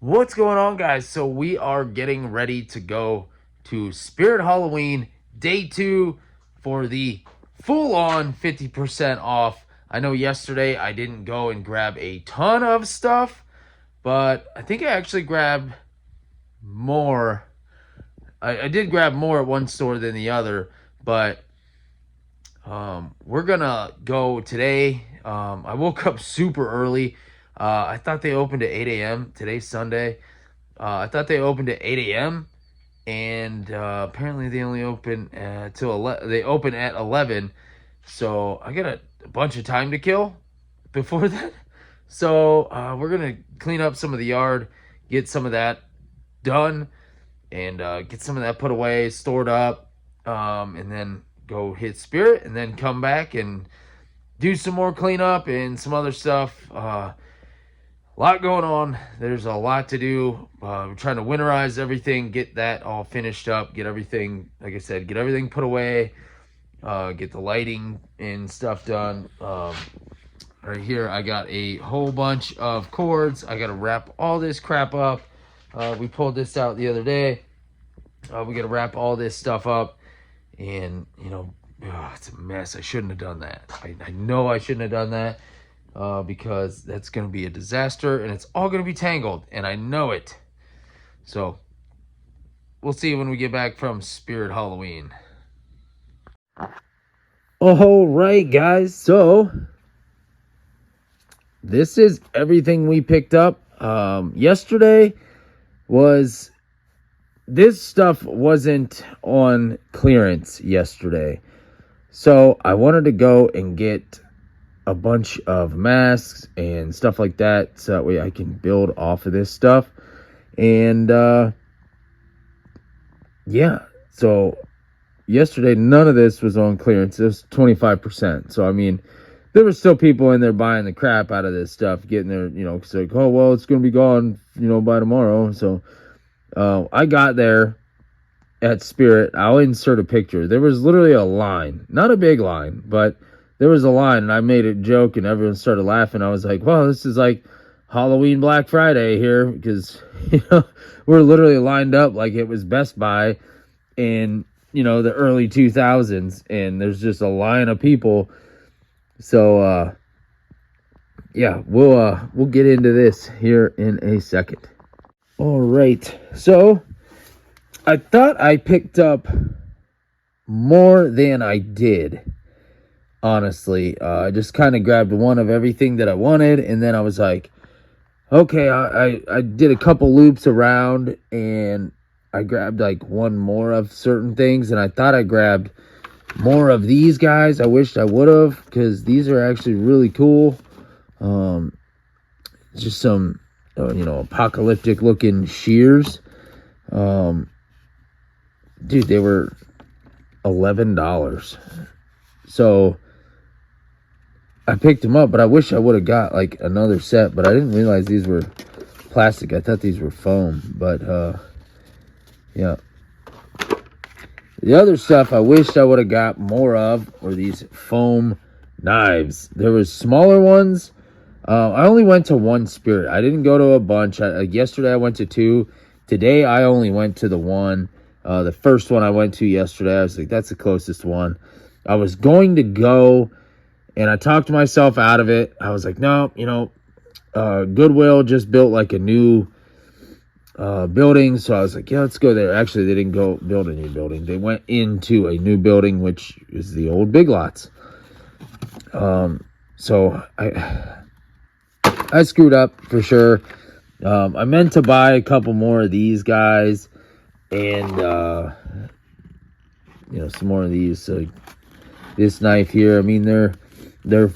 What's going on, guys? So we are getting ready to go to Spirit Halloween day 2 for the full-on 50% off. I know yesterday I didn't go and grab a ton of stuff, but I think I actually grabbed more. I did grab more at one store than the other, but we're gonna go today. I woke up super early. I thought they opened at 8 a.m. Today's Sunday. I thought they opened at 8 a.m. and apparently they only open till 11. They open at 11, so I got a bunch of time to kill before that. So we're gonna clean up some of the yard, get some of that done, and get some of that put away, stored up, and then go hit Spirit, and then come back and do some more cleanup and some other stuff. A lot going on. There's a lot to do. We're trying to winterize everything, get that all finished up, get everything, like I said, get everything put away, get the lighting and stuff done. Right here, I got a whole bunch of cords. I got to wrap all this crap up. We pulled this out the other day. We got to wrap all this stuff up, and it's a mess. I shouldn't have done that. I know I shouldn't have done that. Because that's going to be a disaster and it's all going to be tangled, and I know it. So we'll see when we get back from Spirit Halloween. All right, guys. So this is everything we picked up. Yesterday was this stuff wasn't on clearance yesterday, so I wanted to go and get a bunch of masks and stuff like that, so that way I can build off of this stuff. And so yesterday none of this was on clearance. It was 25%. So I mean, there were still people in there buying the crap out of this stuff, getting their, it's like, oh well, it's gonna be gone, by tomorrow. So I got there at Spirit. I'll insert a picture. There was literally a line, not a big line, but there was a line, and I made a joke, and everyone started laughing. I was like, well, this is like Halloween Black Friday here, because, we're literally lined up like it was Best Buy in, the early 2000s, and there's just a line of people. So, we'll get into this here in a second. All right, so I thought I picked up more than I did. Honestly, I just kind of grabbed one of everything that I wanted, and then I was like, okay, I did a couple loops around, and I grabbed like one more of certain things, and I thought I grabbed more of these guys. I wished I would have, because these are actually really cool. Just some, apocalyptic looking shears. Dude, they were $11. So I picked them up, but I wish I would have got like another set, but I didn't realize these were plastic. I thought these were foam, but yeah. The other stuff I wished I would have got more of were these foam knives. There was smaller ones. I only went to one Spirit. I didn't go to a bunch. Yesterday I went to 2. Today I only went to the one. The first one I went to yesterday, I was like, that's the closest one. I was going to go, and I talked myself out of it. I was like, no, Goodwill just built like a new building. So I was like, yeah, let's go there. Actually, they didn't go build a new building. They went into a new building, which is the old Big Lots. So I screwed up for sure. I meant to buy a couple more of these guys, and some more of these. So this knife here, I mean, they're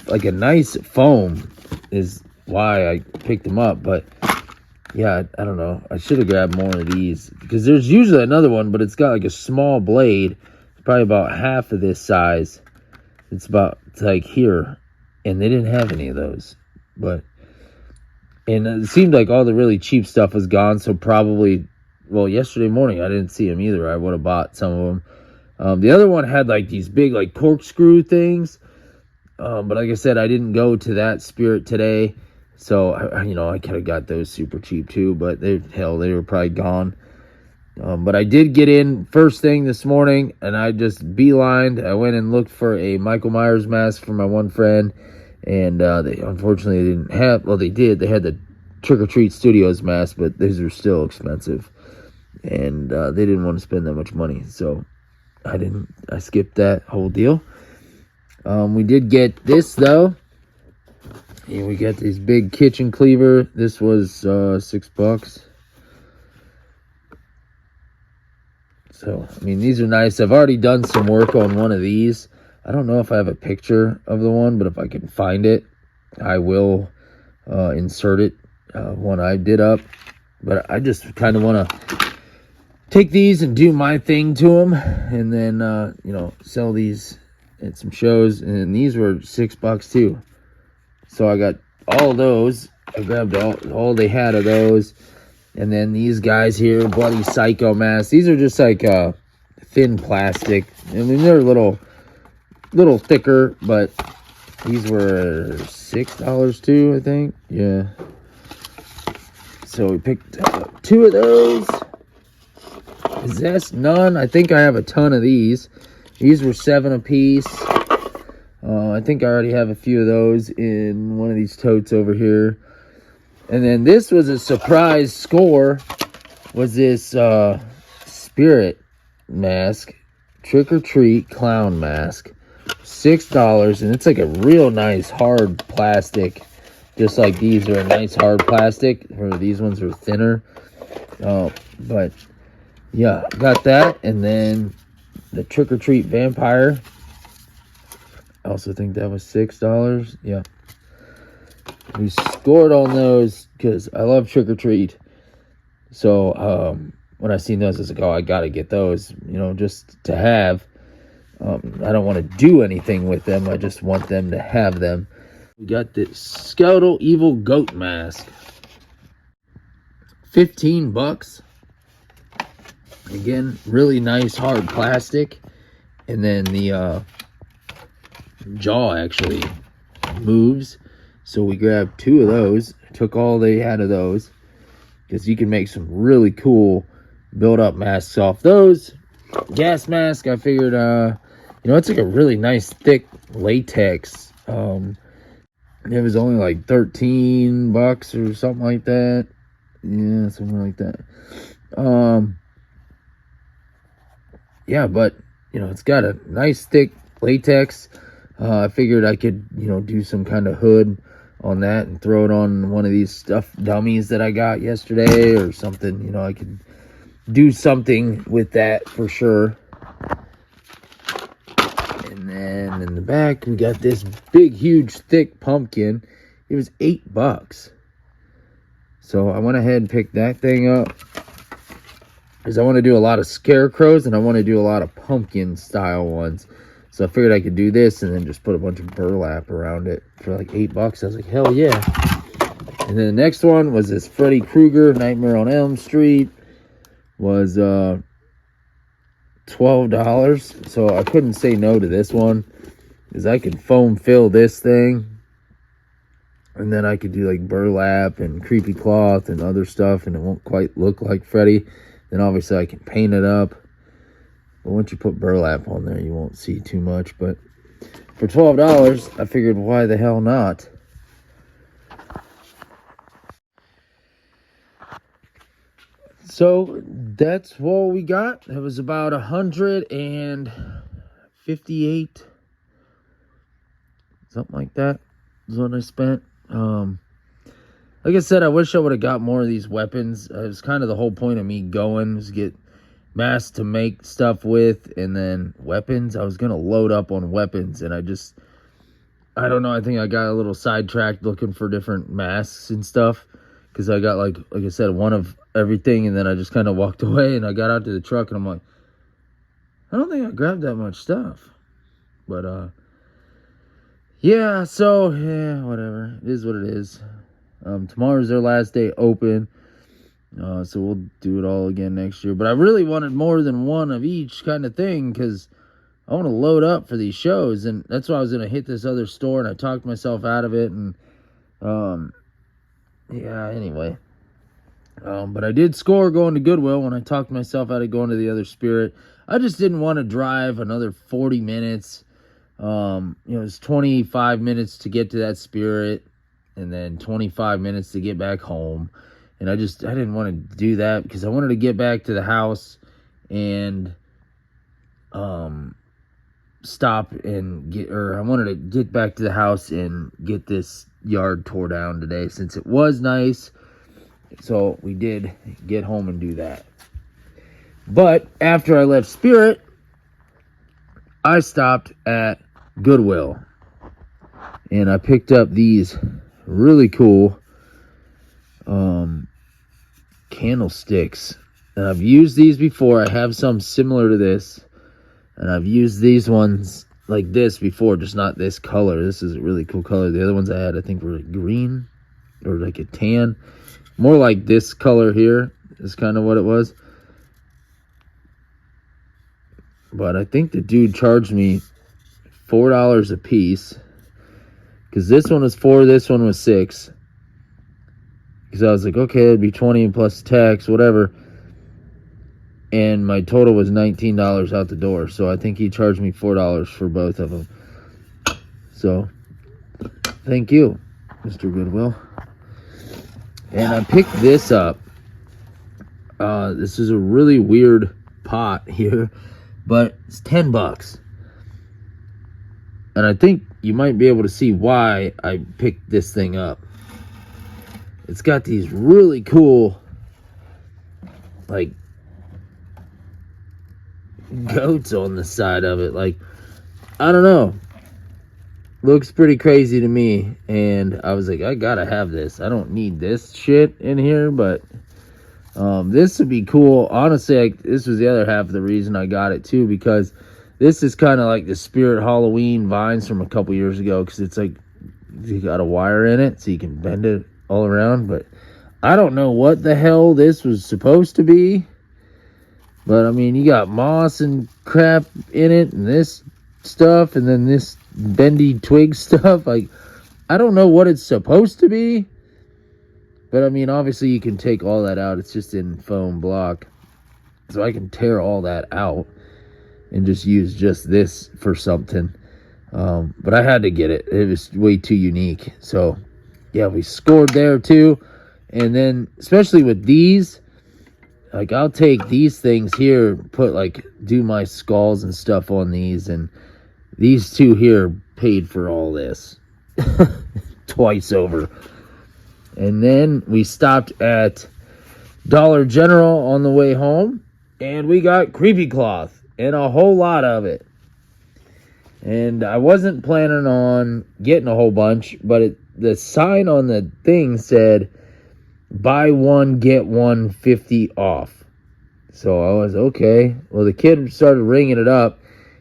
like a nice foam is why I picked them up. But yeah, I don't know, I should have grabbed more of these, because there's usually another one, but it's got like a small blade. It's probably about half of this size. It's like here, and they didn't have any of those. And it seemed like all the really cheap stuff was gone, so probably, well, yesterday morning I didn't see them either. I would have bought some of them. The other one had like these big like corkscrew things, but like I said, I didn't go to that Spirit today, So, I could have got those super cheap too, but they were probably gone. But I did get in first thing this morning, and I just beelined. I went and looked for a Michael Myers mask for my one friend, and they unfortunately didn't have. Well, they did. They had the Trick or Treat Studios mask, but these are still expensive, and they didn't want to spend that much money, so I didn't. I skipped that whole deal. We did get this though. And we got this big kitchen cleaver. This was $6. So, I mean, these are nice. I've already done some work on one of these. I don't know if I have a picture of the one, but if I can find it, I will insert it, one I did up. But I just kind of want to take these and do my thing to them, and then, sell these at some shows. And these were $6 too. So I got all those. I grabbed all they had of those. And then these guys here, Bloody Psycho masks. These are just like thin plastic. I mean, they're a little thicker, but these were $6 too, I think. Yeah. So we picked up 2 of those. Possessed none. I think I have a ton of these. These were $7 a piece. I think I already have a few of those in one of these totes over here. And then this was a surprise score. Was this spirit mask, Trick or Treat clown mask, $6, and it's like a real nice hard plastic, just like these are a nice hard plastic. Where these ones are thinner. But yeah, got that, and then the Trick or Treat vampire. I also think that was $6. Yeah. We scored on those because I love Trick or Treat. So when I seen those, I was like, oh, I got to get those, just to have. I don't want to do anything with them. I just want them to have them. We got this Skeletal Evil Goat Mask. $15. Again, really nice hard plastic. And then the jaw actually moves, so we grabbed 2 of those, took all they had of those, because you can make some really cool build up masks off those. Gas mask, I figured it's like a really nice thick latex. It was only like $13 or something like that. Yeah, something like that. Yeah, but it's got a nice thick latex. I figured I could, do some kind of hood on that and throw it on one of these stuffed dummies that I got yesterday or something. I could do something with that for sure. And then in the back, we got this big, huge, thick pumpkin. It was $8. So I went ahead and picked that thing up because I want to do a lot of scarecrows and I want to do a lot of pumpkin style ones. So I figured I could do this and then just put a bunch of burlap around it for like $8. I was like, hell yeah. And then the next one was this Freddy Krueger Nightmare on Elm Street. Was $12. So I couldn't say no to this one, because I could foam fill this thing. And then I could do like burlap and creepy cloth and other stuff, and it won't quite look like Freddy. Then obviously I can paint it up. But once you put burlap on there, you won't see too much. But for $12, I figured, why the hell not? So that's what we got. It was about 158, something like that is what I spent. Like I said, I wish I would have got more of these weapons. It was kind of the whole point of me going, was get masks to make stuff with, and then weapons. I was gonna load up on weapons, and I don't know, I think I got a little sidetracked looking for different masks and stuff, because I got like I said, one of everything, and then I just kind of walked away, and I got out to the truck, and I'm like, I don't think I grabbed that much stuff. But yeah, so yeah, whatever, it is what it is. Tomorrow's their last day open. So we'll do it all again next year. But I really wanted more than one of each kind of thing, because I want to load up for these shows. And that's why I was going to hit this other store, and I talked myself out of it. And Yeah, anyway. But I did score going to Goodwill when I talked myself out of going to the other Spirit. I just didn't want to drive another 40 minutes. It was 25 minutes to get to that Spirit and then 25 minutes to get back home. And I didn't want to do that because I wanted to get back to the house and I wanted to get back to the house and get this yard tore down today since it was nice. So we did get home and do that. But after I left Spirit, I stopped at Goodwill and I picked up these really cool candlesticks. And I've used these before. I have some similar to this. And I've used these ones like this before, just not this color. This is a really cool color. The other ones I had, I think, were green or like a tan. More like this color here is kind of what it was. But I think the dude charged me $4 a piece. Because this one was $4, this one was $6. Because I was like, okay, it'd be $20 plus tax, whatever. And my total was $19 out the door. So I think he charged me $4 for both of them. So, thank you, Mr. Goodwill. And I picked this up. This is a really weird pot here. But it's $10. And I think you might be able to see why I picked this thing up. It's got these really cool, like, goats on the side of it. Like, I don't know. Looks pretty crazy to me. And I was like, I gotta have this. I don't need this shit in here, but this would be cool. Honestly, this was the other half of the reason I got it too, because this is kind of like the Spirit Halloween vines from a couple years ago, because it's like you got a wire in it so you can bend it all around. But I don't know what the hell this was supposed to be. But, I mean, you got moss and crap in it and this stuff and then this bendy twig stuff. Like, I don't know what it's supposed to be. But, I mean, obviously you can take all that out. It's just in foam block. So I can tear all that out and just use just this for something. But I had to get it. It was way too unique. So, yeah, we scored there too. And then, especially with these, like, I'll take these things here, do my skulls and stuff on these, and these two here paid for all this. Twice over. And then we stopped at Dollar General on the way home, and we got creepy cloth, and a whole lot of it. And I wasn't planning on getting a whole bunch, but the sign on the thing said, buy one, get one 50 off. So I was, okay. Well, the kid started ringing it up,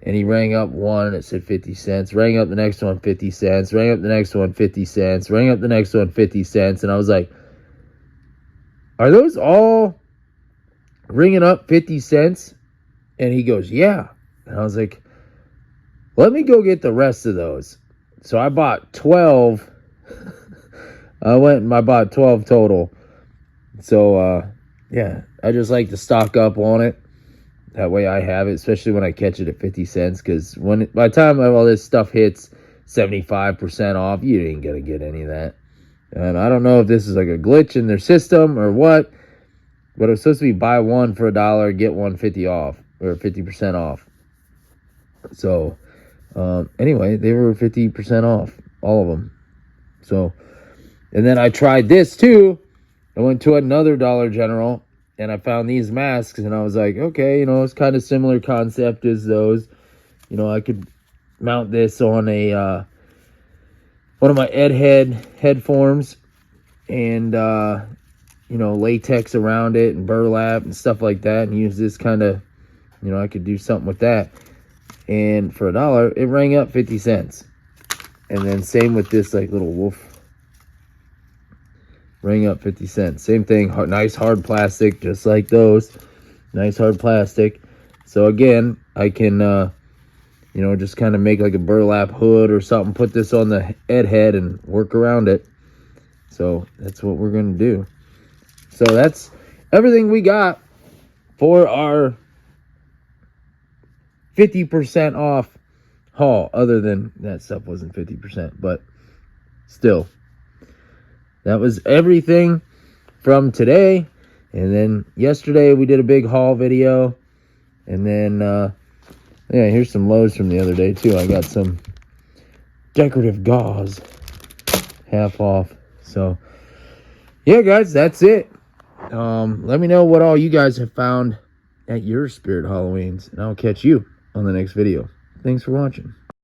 and he rang up one, and it said 50 cents. Rang up the next one, 50 cents. Rang up the next one, 50 cents. Rang up the next one, 50 cents. And I was like, are those all ringing up 50 cents? And he goes, yeah. And I was like, let me go get the rest of those. So I bought 12. I went and I bought 12 total. So, yeah, I just like to stock up on it. That way I have it, especially when I catch it at 50 cents. Because by the time all this stuff hits 75% off, you ain't going to get any of that. And I don't know if this is like a glitch in their system or what. But it was supposed to be buy one for $1, get one 50 off. Or 50% off. So, anyway, they were 50% off. All of them. So, and then I tried this too. I went to another Dollar General and I found these masks, and I was like, okay, it's kind of similar concept as those. I could mount this on one of my head forms and, latex around it and burlap and stuff like that, and use this kind of, I could do something with that. And for $1, it rang up 50 cents. And then same with this little wolf. Rang up 50 cents. Same thing. Nice hard plastic, just like those. Nice hard plastic. So again, I can, just kind of make like a burlap hood or something. Put this on the head and work around it. So that's what we're going to do. So that's everything we got for our 50% off haul, other than that stuff wasn't 50%, but still, that was everything from today. And then yesterday we did a big haul video, and then yeah, here's some lows from the other day too. I got some decorative gauze half off. So yeah, guys, that's it. Let me know what all you guys have found at your Spirit Halloweens, and I'll catch you on the next video. Thanks for watching.